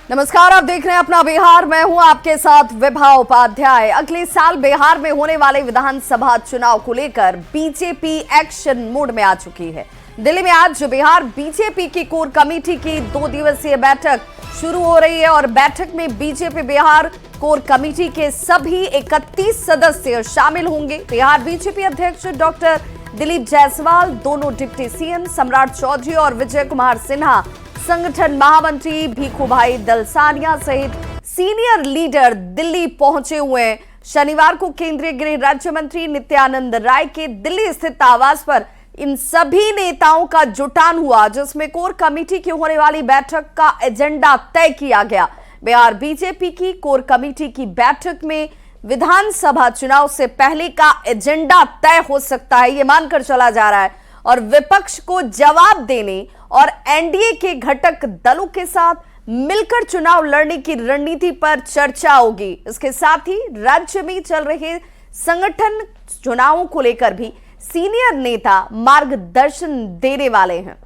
नमस्कार, आप देख रहे हैं अपना बिहार। मैं हूं आपके साथ विभा उपाध्याय। अगले साल बिहार में होने वाले विधानसभा चुनाव को लेकर बीजेपी एक्शन मोड में आ चुकी है। दिल्ली में आज बिहार बीजेपी की कोर कमेटी की 2 दिवसीय बैठक शुरू हो रही है और बैठक में बीजेपी बिहार कोर कमेटी के सभी 31 सदस्य शामिल होंगे। बिहार बीजेपी अध्यक्ष डॉक्टर दिलीप जायसवाल, दोनों डिप्टी सीएम सम्राट चौधरी और विजय कुमार सिन्हा, संगठन महामंत्री भीखूभाई दलसानिया सहित सीनियर लीडर दिल्ली पहुंचे हुए हैं। शनिवार को केंद्रीय गृह राज्य मंत्री नित्यानंद राय के दिल्ली स्थित आवास पर इन सभी नेताओं का जुटान हुआ, जिसमें कोर कमेटी की होने वाली बैठक का एजेंडा तय किया गया। बिहार बीजेपी की कोर कमेटी की बैठक में विधानसभा चुनाव से पहले का एजेंडा तय हो सकता है, ये मानकर चला जा रहा है, और विपक्ष को जवाब देने और एनडीए के घटक दलों के साथ मिलकर चुनाव लड़ने की रणनीति पर चर्चा होगी। इसके साथ ही राज्य में चल रहे संगठन चुनावों को लेकर भी सीनियर नेता मार्गदर्शन देने वाले हैं।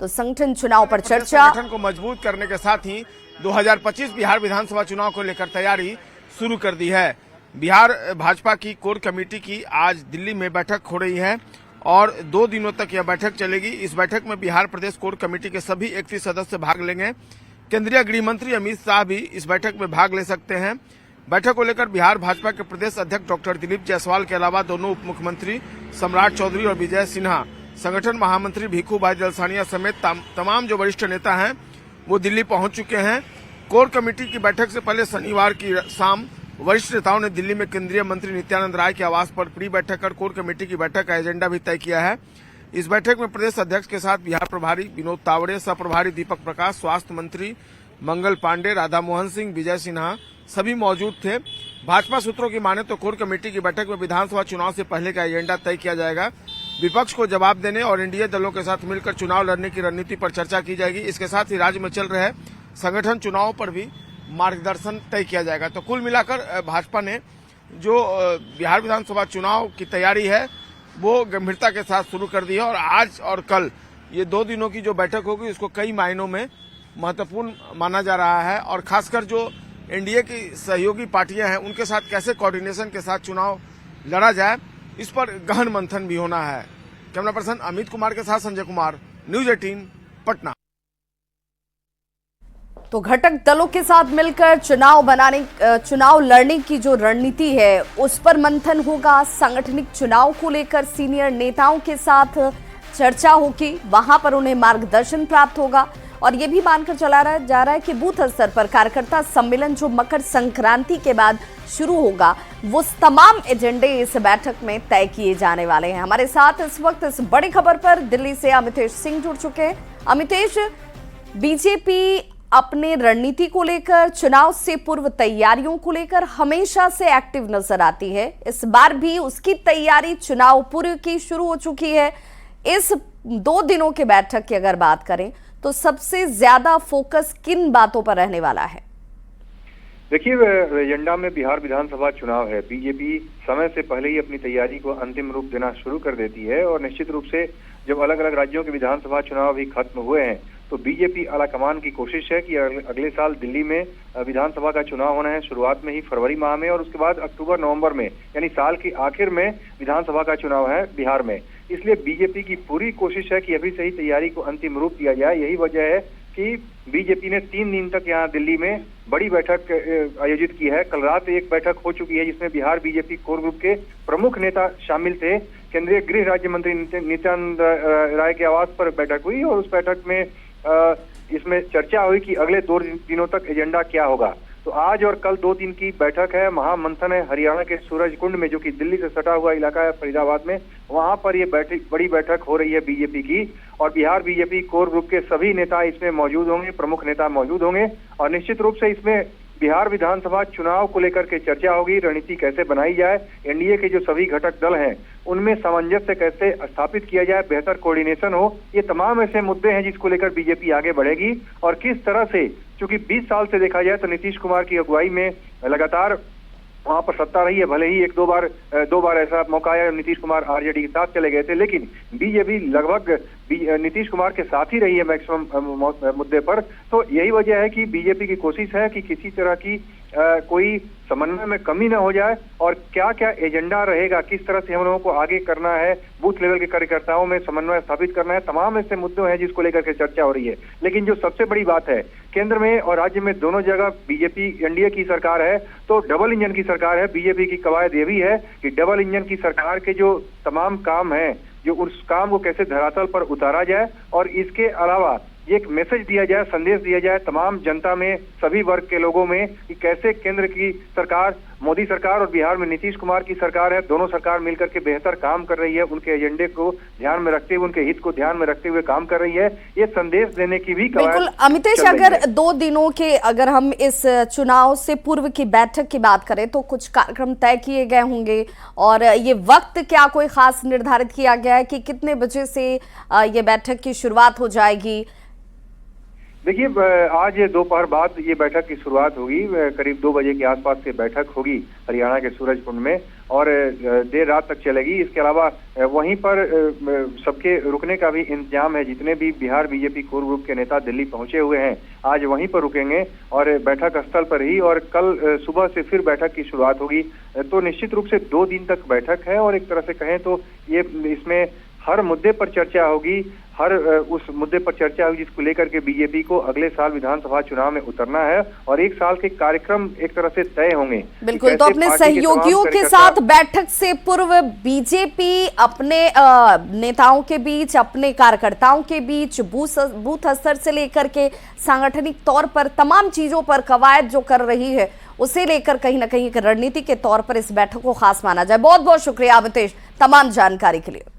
तो संगठन चुनाव पर चर्चा। संगठन को मजबूत करने के साथ ही 2025 बिहार विधानसभा चुनाव को लेकर तैयारी शुरू कर दी है। बिहार भाजपा की कोर कमेटी की आज दिल्ली में बैठक हो रही है और 2 दिनों तक यह बैठक चलेगी। इस बैठक में बिहार प्रदेश कोर कमेटी के सभी 31 सदस्य भाग लेंगे। केंद्रीय गृह मंत्री अमित शाह भी इस बैठक में भाग ले सकते हैं। बैठक को लेकर बिहार भाजपा के प्रदेश अध्यक्ष डॉक्टर दिलीप जायसवाल के अलावा दोनों उप मुख्यमंत्री सम्राट चौधरी और विजय सिन्हा, संगठन महामंत्री भीखूभाई दलसानिया समेत तमाम जो वरिष्ठ नेता हैं वो दिल्ली पहुंच चुके हैं। कोर कमेटी की बैठक से पहले शनिवार की शाम वरिष्ठ नेताओं ने दिल्ली में केंद्रीय मंत्री नित्यानंद राय के आवास पर प्री बैठक कर कोर कमेटी की बैठक का एजेंडा भी तय किया है। इस बैठक में प्रदेश अध्यक्ष के साथ बिहार प्रभारी विनोद तावड़े, सह प्रभारी दीपक प्रकाश, स्वास्थ्य मंत्री मंगल पांडे, राधा मोहन सिंह, विजय सिन्हा सभी मौजूद थे। भाजपा सूत्रों की माने तो कोर कमेटी की बैठक में विधानसभा चुनाव से पहले का एजेंडा तय किया जाएगा। विपक्ष को जवाब देने और एनडीए दलों के साथ मिलकर चुनाव लड़ने की रणनीति पर चर्चा की जाएगी। इसके साथ ही राज्य में चल रहे संगठन चुनावों पर भी मार्गदर्शन तय किया जाएगा। तो कुल मिलाकर भाजपा ने जो बिहार विधानसभा चुनाव की तैयारी है वो गंभीरता के साथ शुरू कर दी है और आज और कल ये 2 दिनों की जो बैठक होगी उसको कई मायनों में महत्वपूर्ण माना जा रहा है और खासकर जो एनडीए की सहयोगी पार्टियां हैं उनके साथ कैसे कोऑर्डिनेशन के साथ चुनाव लड़ा जाए, इस पर गहन मंथन भी होना है। कैमरा पर्सन अमित कुमार के साथ संजय कुमार, न्यूज 18 पटना। तो घटक दलों के साथ मिलकर चुनाव लड़ने की जो रणनीति है उस पर मंथन होगा। सांगठनिक चुनाव को लेकर सीनियर नेताओं के साथ चर्चा होगी, वहां पर उन्हें मार्गदर्शन प्राप्त होगा। और यह भी मानकर चला जा रहा है कि बूथ स्तर पर कार्यकर्ता सम्मेलन जो मकर संक्रांति के बाद शुरू होगा, वो तमाम एजेंडे इस बैठक में तय किए जाने वाले हैं। हमारे साथ इस वक्त इस बड़ी खबर पर दिल्ली से अमितेश सिंह जुड़ चुके हैं। अमितेश, बीजेपी अपने रणनीति को लेकर, चुनाव से पूर्व तैयारियों को लेकर हमेशा से एक्टिव नजर आती है। इस बार भी उसकी तैयारी चुनाव पूर्व की शुरू हो चुकी है। इस 2 दिनों के बैठक की अगर बात करें तो सबसे ज्यादा फोकस किन बातों पर रहने वाला है? देखिए, एजेंडा में बिहार विधानसभा चुनाव है। बीजेपी समय से पहले ही अपनी तैयारी को अंतिम रूप देना शुरू कर देती है और निश्चित रूप से जब अलग अलग राज्यों के विधानसभा चुनाव भी खत्म हुए हैं तो बीजेपी आलाकमान की कोशिश है कि अगले साल दिल्ली में विधानसभा का चुनाव होना है, शुरुआत में ही फरवरी माह में और उसके बाद अक्टूबर नवंबर में, यानी साल के आखिर में विधानसभा का चुनाव है बिहार में। इसलिए बीजेपी की पूरी कोशिश है कि अभी से ही तैयारी को अंतिम रूप दिया जाए। यही वजह है कि बीजेपी ने 3 दिन तक यहाँ दिल्ली में बड़ी बैठक आयोजित की है। कल रात एक बैठक हो चुकी है जिसमें बिहार बीजेपी कोर ग्रुप के प्रमुख नेता शामिल थे। केंद्रीय गृह राज्य मंत्री नित्यानंद राय के आवास पर बैठक हुई और उस बैठक में इसमें चर्चा हुई कि अगले 2 दिनों तक एजेंडा क्या होगा। तो आज और कल 2 दिन की बैठक है। महामंथन है हरियाणा के सूरजकुंड में, जो कि दिल्ली से सटा हुआ इलाका है फरीदाबाद में, वहां पर ये बड़ी बैठक हो रही है बीजेपी की और बिहार बीजेपी कोर ग्रुप के सभी नेता इसमें मौजूद होंगे, प्रमुख नेता मौजूद होंगे और निश्चित रूप से इसमें बिहार विधानसभा चुनाव को लेकर के चर्चा होगी। रणनीति कैसे बनाई जाए, एनडीए के जो सभी घटक दल हैं उनमें सामंजस्य कैसे स्थापित किया जाए, बेहतर कोऑर्डिनेशन हो, ये तमाम ऐसे मुद्दे हैं जिसको लेकर बीजेपी आगे बढ़ेगी। और किस तरह से, चूंकि 20 साल से देखा जाए तो नीतीश कुमार की अगुवाई में लगातार वहां पर सत्ता रही है। भले ही दो बार ऐसा मौका आया नीतीश कुमार आरजेडी के साथ चले गए थे, लेकिन बीजेपी लगभग नीतीश कुमार के साथ ही रही है मैक्सिमम मुद्दे पर। तो यही वजह है कि बीजेपी की कोशिश है कि किसी तरह की कोई समन्वय में कमी न हो जाए, और क्या क्या एजेंडा रहेगा, किस तरह से हम लोगों को आगे करना है, बूथ लेवल के कार्यकर्ताओं में समन्वय स्थापित करना है, तमाम ऐसे मुद्दे हैं जिसको लेकर के चर्चा हो रही है। लेकिन जो सबसे बड़ी बात है, केंद्र में और राज्य में दोनों जगह बीजेपी एनडीए की सरकार है, तो डबल इंजन की सरकार है। बीजेपी की कवायद ये भी है कि डबल इंजन की सरकार के जो तमाम काम है, जो उस काम को कैसे धरातल पर उतारा जाए, और इसके अलावा ये एक मैसेज दिया जाए, संदेश दिया जाए तमाम जनता में, सभी वर्ग के लोगों में, कि कैसे केंद्र की सरकार, मोदी सरकार, और बिहार में नीतीश कुमार की सरकार है, दोनों सरकार मिलकर के बेहतर काम कर रही है, उनके एजेंडे को ध्यान में रखते हुए, उनके हित को ध्यान में रखते हुए काम कर रही है। ये संदेश देने की भी बिल्कुल अमितेश, अगर 2 दिनों के, अगर हम इस चुनाव से पूर्व की बैठक की बात करें तो कुछ कार्यक्रम तय किए गए होंगे, और ये वक्त क्या कोई खास निर्धारित किया गया है कि कितने बजे से ये बैठक की शुरुआत हो जाएगी? देखिए, आज दोपहर बाद ये बैठक की शुरुआत होगी। करीब 2 बजे के आसपास से बैठक होगी हरियाणा के सूरजकुंड में, और देर रात तक चलेगी। इसके अलावा वहीं पर सबके रुकने का भी इंतजाम है। जितने भी बिहार बीजेपी कोर ग्रुप के नेता दिल्ली पहुंचे हुए हैं, आज वहीं पर रुकेंगे और बैठक स्थल पर ही, और कल सुबह से फिर बैठक की शुरुआत होगी। तो निश्चित रूप से 2 दिन तक बैठक है, और एक तरह से कहें तो ये इसमें हर मुद्दे पर चर्चा होगी, हर उस मुद्दे पर चर्चा होगी जिसको लेकर के बीजेपी को अगले साल विधानसभा चुनाव में उतरना है, और 1 साल के कार्यक्रम एक तरह से तय होंगे। बिल्कुल, तो अपने सहयोगियों के साथ बैठक से पूर्व बीजेपी अपने नेताओं के बीच, अपने कार्यकर्ताओं के बीच, बूथ स्तर से लेकर के सांगठनिक तौर पर तमाम चीजों पर कवायद जो कर रही है, उसे लेकर कहीं ना कहीं एक रणनीति के तौर पर इस बैठक को खास माना जाए। बहुत बहुत शुक्रिया अमितेश तमाम जानकारी के लिए।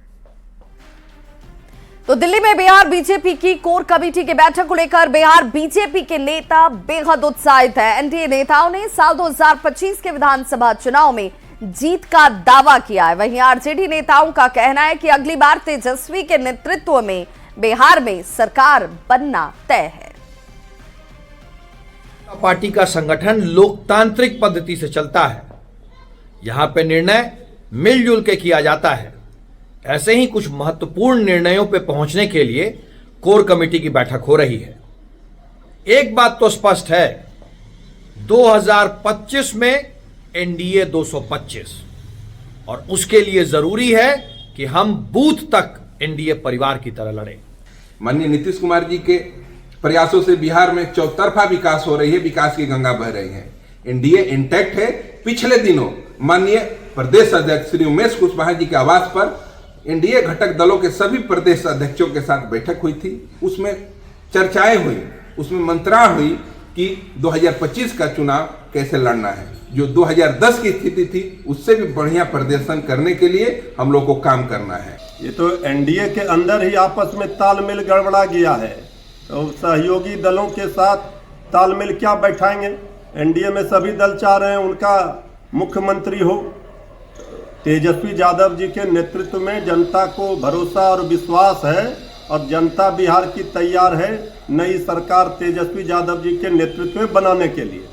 तो दिल्ली में बिहार बीजेपी की कोर कमेटी की बैठक को लेकर बिहार बीजेपी के नेता बेहद उत्साहित है। एनडीए नेताओं ने साल 2025 के विधानसभा चुनाव में जीत का दावा किया है। वहीं आरजेडी नेताओं का कहना है कि अगली बार तेजस्वी के नेतृत्व में बिहार में सरकार बनना तय है। पार्टी का संगठन लोकतांत्रिक पद्धति से चलता है। यहां पे निर्णय मिलजुल के किया जाता है। ऐसे ही कुछ महत्वपूर्ण निर्णयों पे पहुंचने के लिए कोर कमेटी की बैठक हो रही है। एक बात तो स्पष्ट है, 2025 में एनडीए 225, और उसके लिए जरूरी है कि हम बूथ तक एनडीए परिवार की तरह लड़े। माननीय नीतीश कुमार जी के प्रयासों से बिहार में चौतरफा विकास हो रही है, विकास की गंगा बह रही है। एनडीए इंटैक्ट है। पिछले दिनों माननीय प्रदेश अध्यक्ष श्री उमेश कुशवाहा जी के आवास पर एनडीए घटक दलों के सभी प्रदेश अध्यक्षों के साथ बैठक हुई थी। उसमें चर्चाएं हुई, उसमें मंत्रणा हुई कि 2025 का चुनाव कैसे लड़ना है। जो 2010 की स्थिति थी उससे भी बढ़िया प्रदर्शन करने के लिए हम लोग को काम करना है। ये तो एनडीए के अंदर ही आपस में तालमेल गड़बड़ा गया है, तो सहयोगी दलों के साथ तालमेल क्या बैठाएंगे? एनडीए में सभी दल चाह रहे हैं उनका मुख्यमंत्री हो। तेजस्वी यादव जी के नेतृत्व में जनता को भरोसा और विश्वास है, और जनता बिहार की तैयार है नई सरकार तेजस्वी यादव जी के नेतृत्व में बनाने के लिए।